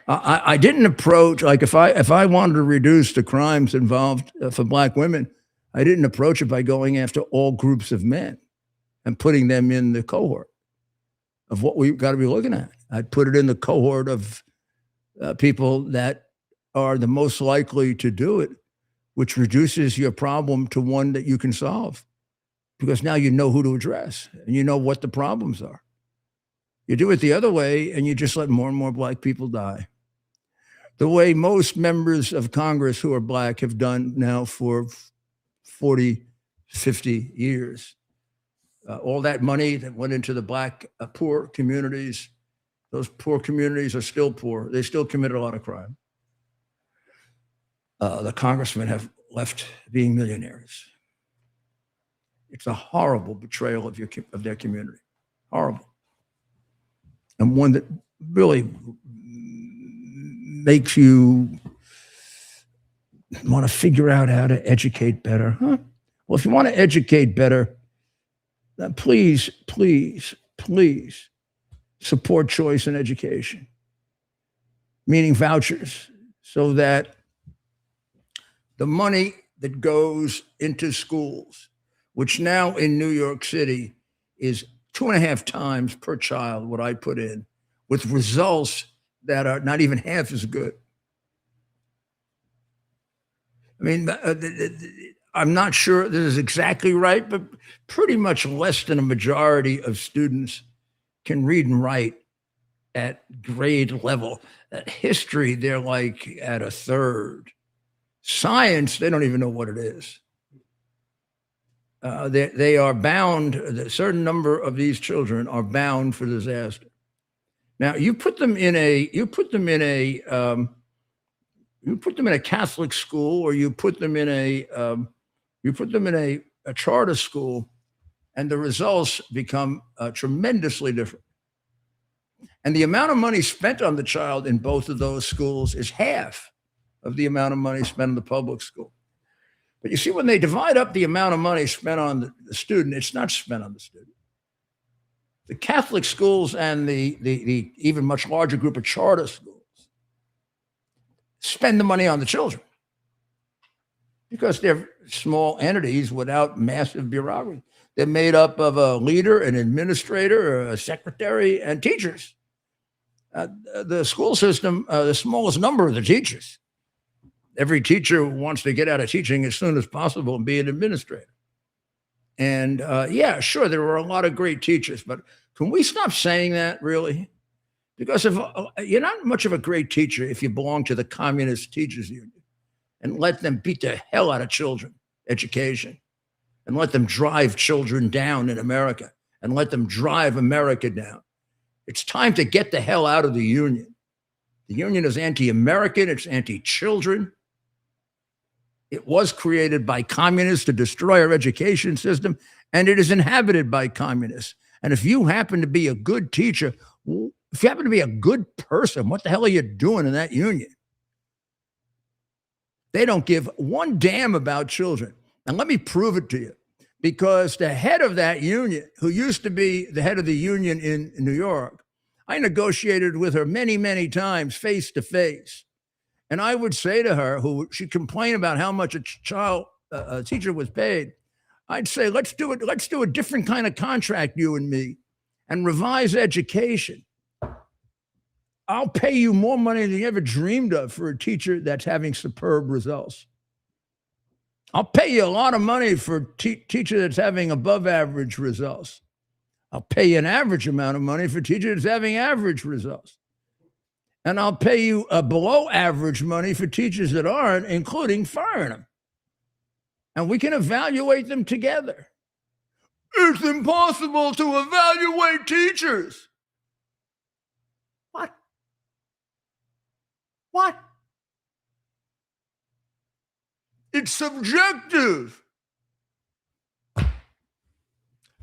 I didn't approach, like if I wanted to reduce the crimes involved for black women, I didn't approach it by going after all groups of men and putting them in the cohort of what we've got to be looking at. I'd put it in the cohort of people that are the most likely to do it, which reduces your problem to one that you can solve, because now you know who to address and you know what the problems are. You do it the other way, and you just let more and more black people die. The way most members of Congress who are black have done now for 40, 50 years. All that money that went into the black poor communities, those poor communities are still poor. They still commit a lot of crime. The congressmen have left being millionaires. It's a horrible betrayal of their community. Horrible. And one that really makes you want to figure out how to educate better. Huh? Well, if you want to educate better, then please, please, please support choice in education, meaning vouchers, so that the money that goes into schools which now in New York City is 2.5 times per child what I put in, with results that are not even half as good. I mean, I'm not sure this is exactly right, but pretty much less than a majority of students can read and write at grade level. At history, they're like at a third. Science, they don't even know what it is. They are bound. A certain number of these children are bound for disaster. Now, you put them in a Catholic school, or you put them in a charter school, and the results become tremendously different. And the amount of money spent on the child in both of those schools is half of the amount of money spent in the public school. But you see, when they divide up the amount of money spent on the student, it's not spent on the student. The Catholic schools and the even much larger group of charter schools spend the money on the children because they're small entities without massive bureaucracy. They're made up of a leader, an administrator, a secretary, and teachers. The school system, the smallest number of the teachers. Every teacher wants to get out of teaching as soon as possible and be an administrator. And yeah, sure, there are a lot of great teachers, but can we stop saying that, really? Because if you're not much of a great teacher if you belong to the Communist Teachers Union and let them beat the hell out of children, education, and let them drive children down in America and let them drive America down. It's time to get the hell out of the union. The union is anti-American, it's anti-children. It was created by communists to destroy our education system, and it is inhabited by communists. And if you happen to be a good teacher, if you happen to be a good person, what the hell are you doing in that union? They don't give one damn about children. And let me prove it to you. Because the head of that union, who used to be the head of the union in New York, I negotiated with her many, many times face to face. And I would say to her, who she'd complain about how much a teacher was paid, I'd say, let's do a different kind of contract, you and me, and revise education. I'll pay you more money than you ever dreamed of for a teacher that's having superb results. I'll pay you a lot of money for a teacher that's having above average results. I'll pay you an average amount of money for a teacher that's having average results. And I'll pay you a below average money for teachers that aren't, including firing them. And we can evaluate them together. It's impossible to evaluate teachers. What? What? It's subjective.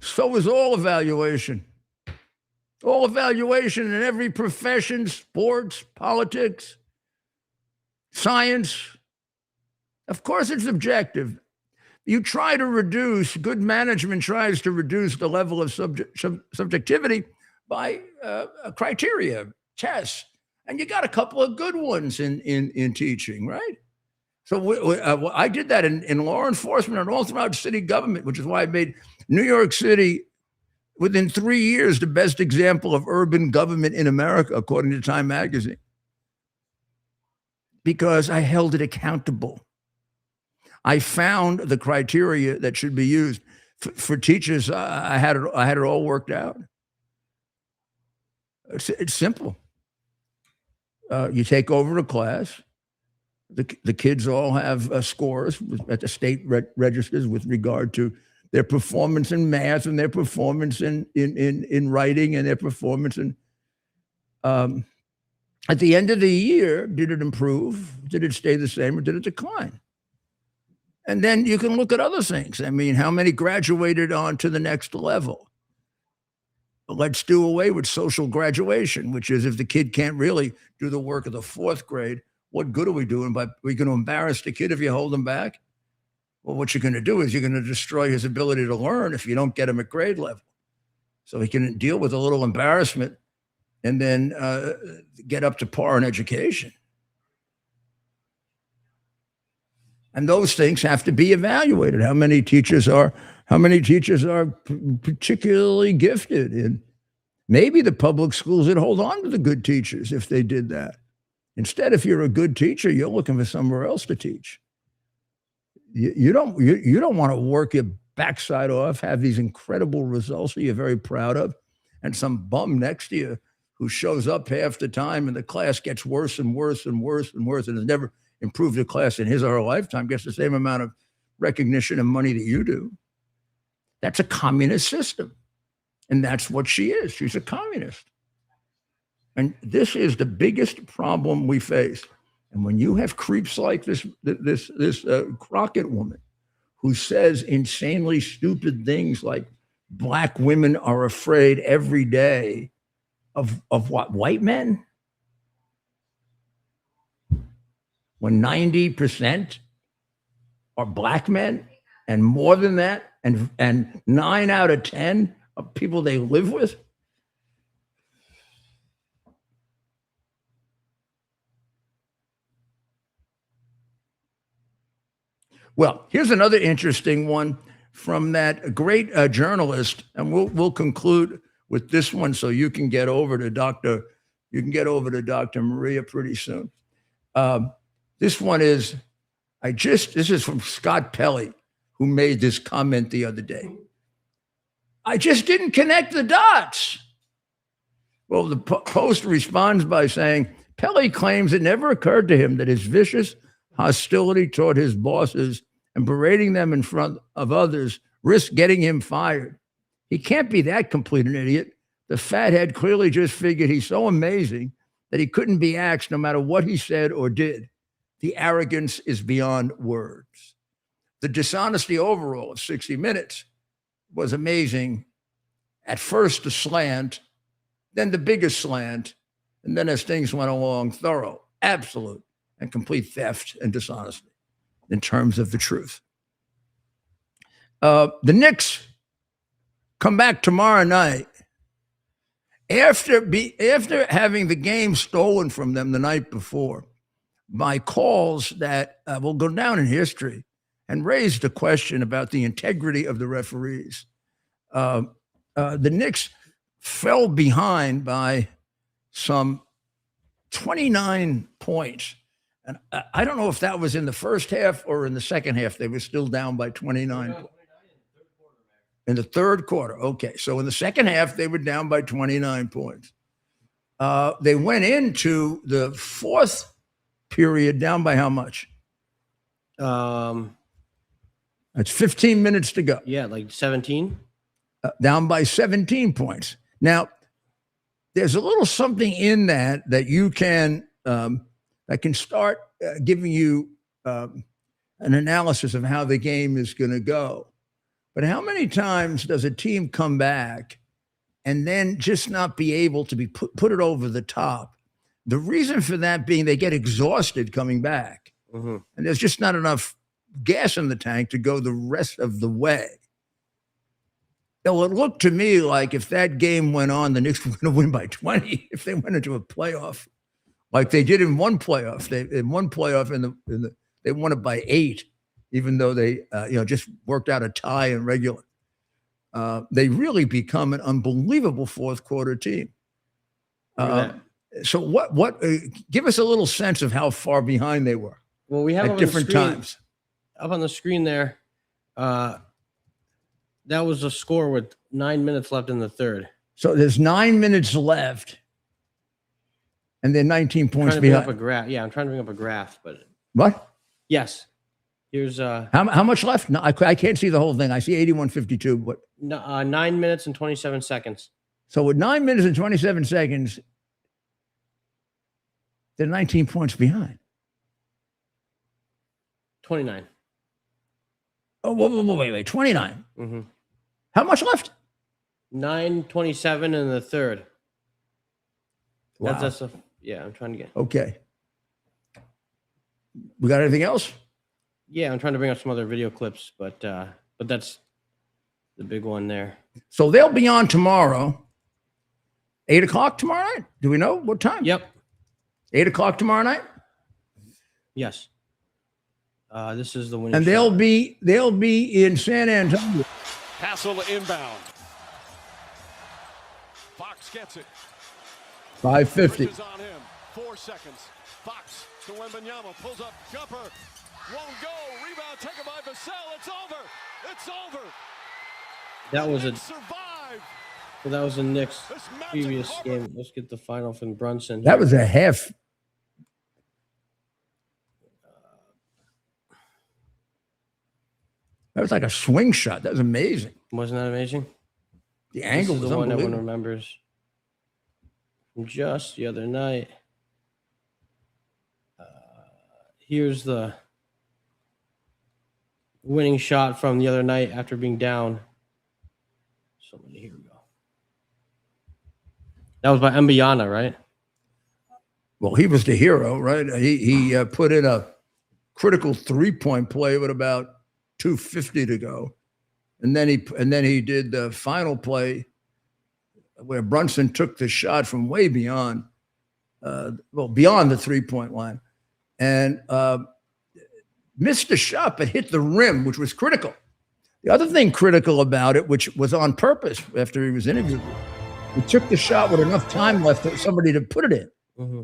So is all evaluation. All evaluation in every profession, sports, politics, science. Of course it's objective. You try to reduce, good management tries to reduce the level of subjectivity by criteria, tests. And you got a couple of good ones in teaching, right? So I did that in law enforcement and all throughout city government, which is why I made New York City, within 3 years, the best example of urban government in America, according to Time magazine, because I held it accountable. I found the criteria that should be used for teachers. I had it all worked out. It's simple. You take over a class. The kids all have scores at the state registers with regard to their performance in math and their performance in writing and their performance in. At the end of the year, did it improve? Did it stay the same, or did it decline? And then you can look at other things. I mean, how many graduated on to the next level? Let's do away with social graduation, which is if the kid can't really do the work of the fourth grade, what good are we doing? We're going to embarrass the kid if you hold him back? Well, what you're going to do is you're going to destroy his ability to learn if you don't get him at grade level. So he can deal with a little embarrassment and then get up to par in education. And those things have to be evaluated. How many teachers are How many teachers are particularly gifted? And maybe the public schools would hold on to the good teachers if they did that. Instead, if you're a good teacher, you're looking for somewhere else to teach. You don't want to work your backside off, have these incredible results that you're very proud of, and some bum next to you who shows up half the time and the class gets worse and worse and worse and worse and has never improved the class in his or her lifetime, gets the same amount of recognition and money that you do. That's a communist system. And that's what she is. She's a communist. And this is the biggest problem we face. And when you have creeps like this Crockett woman who says insanely stupid things like black women are afraid every day of what, white men? When 90% are black men and more than that, and 9 out of 10 of people they live with? Well, here's another interesting one from that great journalist, and we'll conclude with this one, so you can get over to Dr. Maria pretty soon. This one is, this is from Scott Pelley, who made this comment the other day. I just didn't connect the dots. Well, the Post responds by saying, Pelley claims it never occurred to him that his vicious hostility toward his bosses and berating them in front of others risked getting him fired. He can't be that complete an idiot. The fathead clearly just figured he's so amazing that he couldn't be axed no matter what he said or did. The arrogance is beyond words. The dishonesty overall of 60 Minutes was amazing. At first, the slant, then the biggest slant, and then as things went along, thorough, absolute, and complete theft and dishonesty in terms of the truth. The Knicks come back tomorrow night after having the game stolen from them the night before by calls that will go down in history and raised a question about the integrity of the referees. The Knicks fell behind by some 29 points. And I don't know if that was in the first half or in the second half. They were still down by 29. In the third quarter. Okay. So in the second half, they were down by 29 points. They went into the fourth period down by how much? It's 15 minutes to go. Yeah, like 17. Down by 17 points. Now, there's a little something in that you can that can start giving you an analysis of how the game is going to go. But how many times does a team come back and then just not be able to be put it over the top? The reason for that being they get exhausted coming back, and there's just not enough gas in the tank to go the rest of the way. It looked to me like if that game went on, the Knicks were going to win by 20 if they went into a playoff, like they did in one playoff. They won it by 8, even though they just worked out a tie in regular. They really become an unbelievable fourth quarter team. So what? Give us a little sense of how far behind they were. Well, we have at different times. Up on the screen there. That was a score with 9 minutes left in the third. So there's 9 minutes left, and they're 19 points behind. I'm trying to bring up a graph, but what? Yes. Here's how much left? No, I can't see the whole thing. I see 81:52. But 9 minutes and 27 seconds. So with 9 minutes and 27 seconds, they're 19 points behind. 29. Oh, wait, 29. Mm-hmm. How much left? 9:27 in the third. Wow. I'm trying to get. Okay. We got anything else? Yeah, I'm trying to bring up some other video clips, but that's the big one there. So they'll be on tomorrow. 8 o'clock tomorrow night? Do we know what time? Yep. 8 o'clock tomorrow night? Yes. This is the winning. And they'll be in San Antonio Hassel inbound. Fox gets it. 550. Bridges on him. 4 seconds. Fox to Wembanyama. Pulls up. Jumper. Won't go. Rebound taken by Vassell. It's over. It's over. That was a Knicks survive. so that was the Knicks This magic previous harbor. game. Let's get the final from Brunson. That was a half. That was like a swing shot. That was amazing. Wasn't that amazing? The angle This was is the one everyone unbelievable. remembers from just the other night. Here's the winning shot from the other night after being down. Here we go. That was by Mbiyana, right? Well, he was the hero, right? He put in a critical 3-point play with about 2:50 to go, and then he did the final play where Brunson took the shot from way beyond, beyond the 3-point line, and missed the shot but hit the rim, which was critical. The other thing critical about it, which was on purpose after he was interviewed, he took the shot with enough time left for somebody to put it in. Mm-hmm.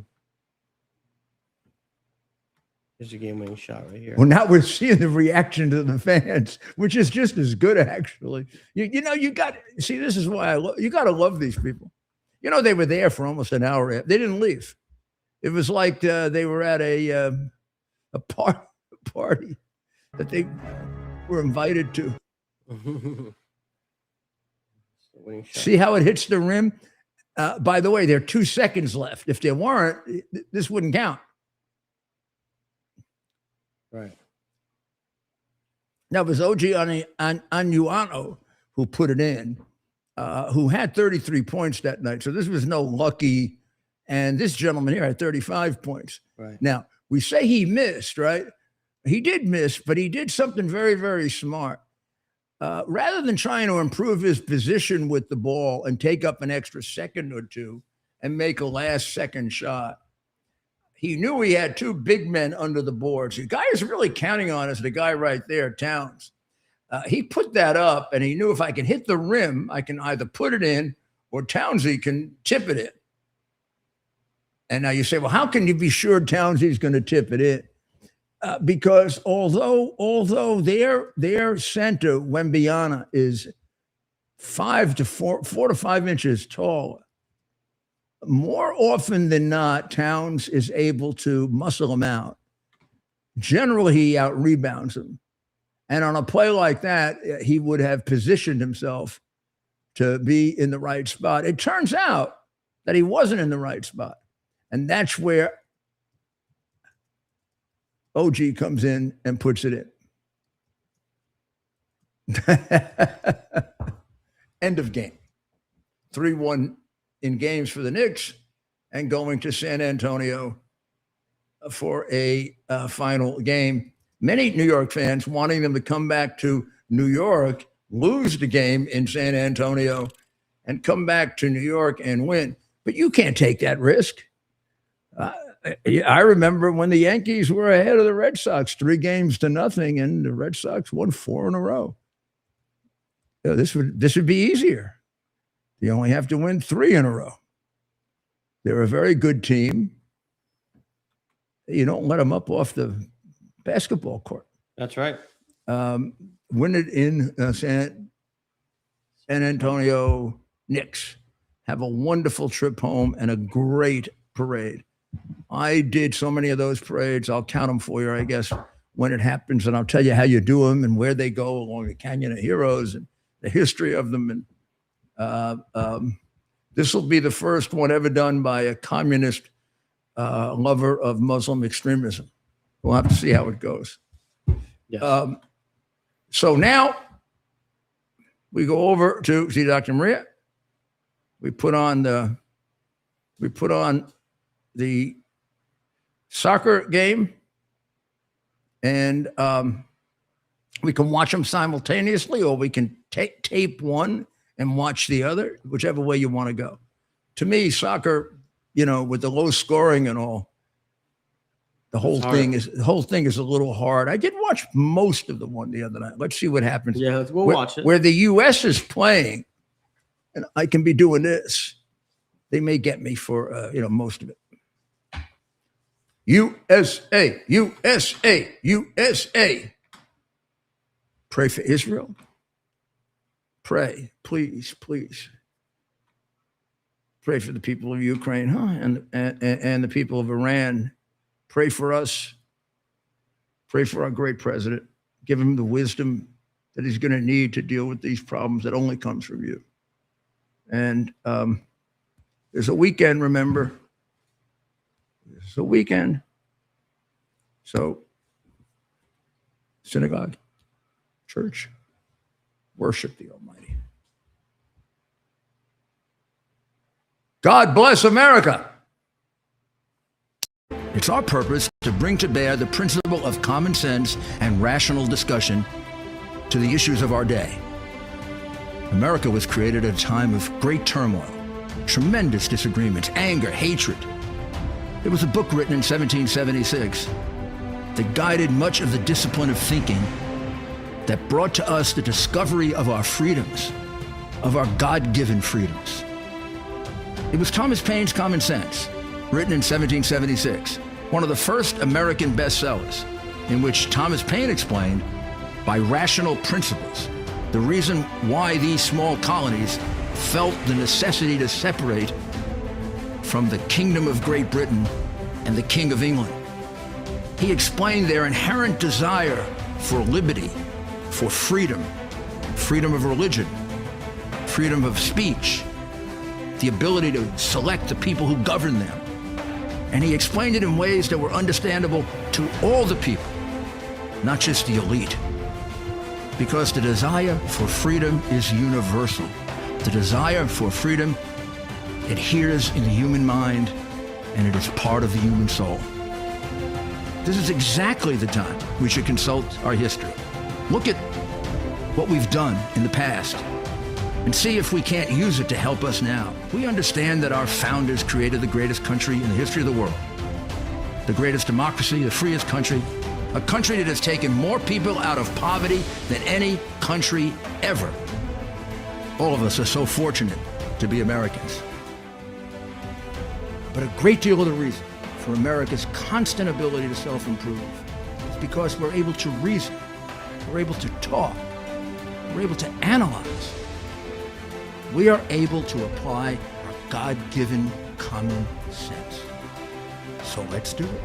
Here's a game-winning shot right here. Well, now we're seeing the reaction to the fans, which is just as good, actually. You got see. This is why you got to love these people. You know, they were there for almost an hour. They didn't leave. It was like they were at a party that they were invited to. See how it hits the rim? By the way, there are 2 seconds left. If there weren't, this wouldn't count. Right. Now, it was OG Anuano who put it in, who had 33 points that night. So this was no lucky. And this gentleman here had 35 points. Right. Now, we say he missed, right? He did miss, but he did something very, very smart. Rather than trying to improve his position with the ball and take up an extra second or two and make a last-second shot, he knew he had 2 big men under the boards. The guy is really counting on is the guy right there, Towns. He put that up, and he knew if I can hit the rim, I can either put it in or Townsy can tip it in. And now you say, well, how can you be sure Townsy's going to tip it in? Because although their center, Wembanyama, is 4 to 5 inches tall, more often than not, Towns is able to muscle him out. Generally, he out-rebounds him. And on a play like that, he would have positioned himself to be in the right spot. It turns out that he wasn't in the right spot. And that's where OG comes in and puts it in. End of game. 3-1 in games for the Knicks and going to San Antonio for a final game. Many New York fans wanting them to come back to New York, lose the game in San Antonio, and come back to New York and win. But you can't take that risk. I remember when the Yankees were ahead of the Red Sox 3-0, and the Red Sox won 4 in a row. You know, this would be easier. You only have to win 3 in a row. They're a very good team. You don't let them up off the basketball court. That's right. Win it in San Antonio. Knicks have a wonderful trip home and a great parade. I did so many of those parades. I'll count them for you, I guess, when it happens, and I'll tell you how you do them and where they go along the Canyon of Heroes and the history of them. And this will be the first one ever done by a communist lover of Muslim extremism. We'll have to see how it goes. Yes. So now we go over to see Dr. Maria. We put on the soccer game, and we can watch them simultaneously, or we can tape one and watch the other, whichever way you want to go. To me, soccer, with the low scoring and all, The whole hard. thing is a little hard. I did watch most of the one the other night. Let's see what happens. Yeah, we'll watch it. Where the U.S. is playing, and I can be doing this. They may get me for most of it. USA, USA, USA. Pray for Israel. Pray, please, please. Pray for the people of Ukraine, and the people of Iran. Pray for us. Pray for our great president. Give him the wisdom that he's going to need to deal with these problems that only comes from you. And there's a weekend, remember. There's a weekend. So, synagogue, church, worship the Almighty. God bless America. It's our purpose to bring to bear the principle of common sense and rational discussion to the issues of our day. America was created at a time of great turmoil, tremendous disagreements, anger, hatred. There was a book written in 1776 that guided much of the discipline of thinking that brought to us the discovery of our freedoms, of our God-given freedoms. It was Thomas Paine's Common Sense, written in 1776, one of the first American bestsellers, in which Thomas Paine explained, by rational principles, the reason why these small colonies felt the necessity to separate from the Kingdom of Great Britain and the King of England. He explained their inherent desire for liberty, for freedom, freedom of religion, freedom of speech, the ability to select the people who govern them. And he explained it in ways that were understandable to all the people, not just the elite. Because the desire for freedom is universal. The desire for freedom adheres in the human mind, and it is part of the human soul. This is exactly the time we should consult our history. Look at what we've done in the past and see if we can't use it to help us now. We understand that our founders created the greatest country in the history of the world, the greatest democracy, the freest country, a country that has taken more people out of poverty than any country ever. All of us are so fortunate to be Americans. But a great deal of the reason for America's constant ability to self-improve is because we're able to reason, we're able to talk, we're able to analyze. We are able to apply our God-given common sense. So let's do it.